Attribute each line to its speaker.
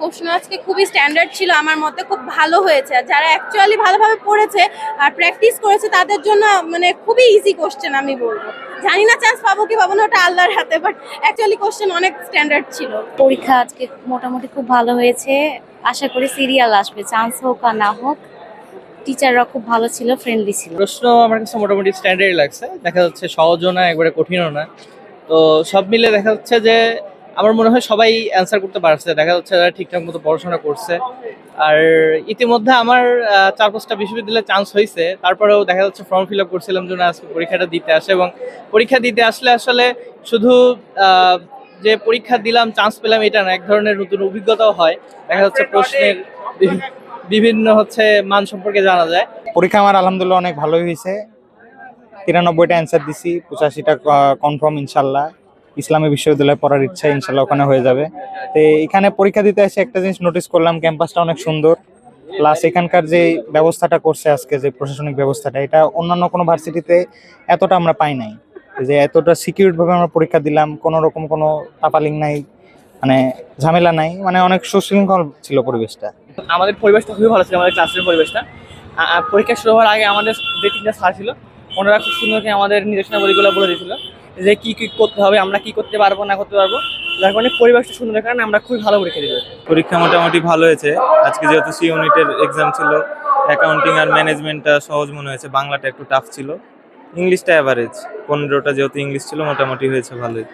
Speaker 1: প্রশ্ন আজকে খুবই স্ট্যান্ডার্ড ছিল আমার মতে, খুব ভালো হয়েছে। আর যারা অ্যাকচুয়ালি ভালোভাবে পড়েছে আর প্র্যাকটিস করেছে তাদের জন্য মানে খুবই ইজি কোশ্চেন আমি বলবো। জানি না চান্স পাবো কি পাবো না, ওটা আল্লাহর হাতে, বাট অ্যাকচুয়ালি কোশ্চেন অনেক স্ট্যান্ডার্ড ছিল।
Speaker 2: পরীক্ষা আজকে মোটামুটি খুব ভালো হয়েছে। আশা করি সিরিয়াল আসবে, চান্স হোক আর না হোক। টিচাররা খুব ভালো ছিল, ফ্রেন্ডলি ছিল।
Speaker 3: প্রশ্ন আমার কাছে মোটামুটি স্ট্যান্ডার্ড লাগছে, দেখা যাচ্ছে সহজও না একবারে কঠিনও না। তো সব মিলে দেখা যাচ্ছে যে আমার মনে হয় সবাই অ্যান্সার করতে পারছে, দেখা যাচ্ছে যারা ঠিকঠাক মতো পড়াশোনা করছে। আর ইতিমধ্যে আমার 4-5টা বিশ্ববিদ্যালয়ে চান্স হয়েছে, তারপরেও দেখা যাচ্ছে ফর্ম ফিল আপ করছিলাম জন্য আজকে পরীক্ষাটা দিতে আসে। এবং পরীক্ষা দিতে আসলে আসলে শুধু যে পরীক্ষা দিলাম চান্স পেলাম এটা না, এক ধরনের নতুন অভিজ্ঞতাও হয়। দেখা যাচ্ছে প্রশ্নের বিভিন্ন মান সম্পর্কে জানা যায়।
Speaker 4: পরীক্ষা আমার আলহামদুলিল্লাহ অনেক ভালোই হয়েছে। 93টা অ্যান্সার দিছি, 85টা কনফার্ম ইনশাল্লাহ। ইসলামী বিশ্ববিদ্যালয়ে পড়ার ইচ্ছা, ইনশাল্লাহ ওখানে হয়ে যাবে। তো এখানে পরীক্ষা দিতে এসে একটা জিনিস নোটিস করলাম, ক্যাম্পাসটা অনেক সুন্দর। প্লাস এখানকার যে ব্যবস্থাটা করছে আজকে, যে প্রশাসনিক ব্যবস্থাটা, এটা অন্যান্য কোনো ভার্সিটিতে এতটা আমরা পাই নাই। যে এতটা সিকিউরড ভাবে আমরা পরীক্ষা দিলাম, কোনো রকম কোনো তাপালিং নাই, মানে ঝামেলা নাই, মানে অনেক সুশৃঙ্খল ছিল পরিবেশটা।
Speaker 3: আমাদের পরিবেশটা খুবই ভালো ছিল, আমাদের ক্লাসের পরিবেশটা। পরীক্ষা শুরু হওয়ার আগে আমাদের যে 3টা স্যার ছিল, ওনারা খুব সুন্দর করে আমাদের নির্দেশনাবলীগুলো বলে দিয়েছিল যে কি কি করতে হবে, আমরা কি করতে পারবো না করতে পারবো। যার কারণে পরিবেশটা সুন্দরের কারণে আমরা খুবই ভালো পরীক্ষা দিতে পারি।
Speaker 5: পরীক্ষা মোটামুটি ভালো হয়েছে। আজকে যেহেতু সি ইউনিটের এক্সাম ছিল, অ্যাকাউন্টিং আর ম্যানেজমেন্টটা সহজ মনে হয়েছে, বাংলাটা একটু টাফ ছিল, ইংলিশটা অ্যাভারেজ। 15টা যেহেতু ইংলিশ ছিল মোটামুটি হয়েছে ভালোই।